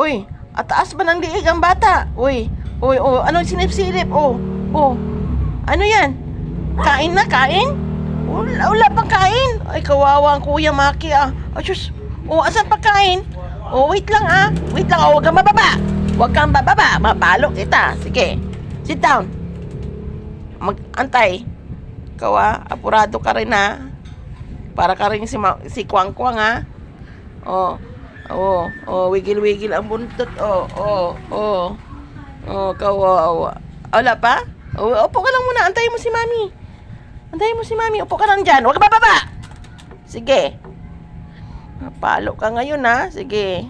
Uy, ataas ba ng liig ang bata? Uy, ano sinip-silip? Ano yan? Kain na, kain? Wala pang kain. Ay, kawawa ang Kuya Maki ah. Ay, sus. Asan pagkain? Wait lang ah. Wait lang, huwag kang bababa. Huwag kang bababa, mapalo kita. Sige, sit down. Mag-antay. Ikaw apurado ka rin ha. Para ka rin si Kwang Kwang ha. Wigil-wigil ang buntot. Kawawa. Wala pa? Upo ka lang muna, antayin mo si Mami. Upo ka lang dyan. Huwag ka bababa. Sige. Palo ka ngayon ha. Sige.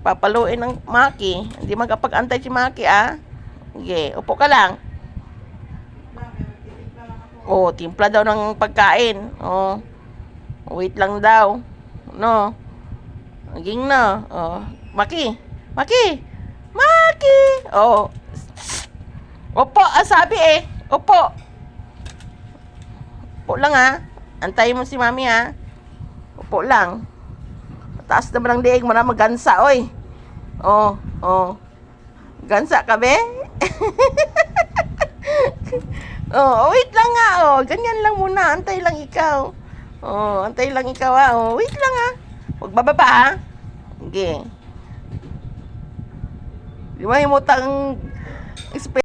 Papaluin ng Maki. Hindi magkapag-antay si Maki Sige, upo ka lang. Timpla daw ng pagkain. Wait lang daw. No. Naging na. Maki. Opo, sabi Opo. Upo lang Antayin mo si Mami Upo lang. Taas naman ang liig, maraming gansa, oy. Gansa ka, be? Wait lang ganyan lang muna, antay lang ikaw. Wait lang huwag bababa, Sige. Di ba himutang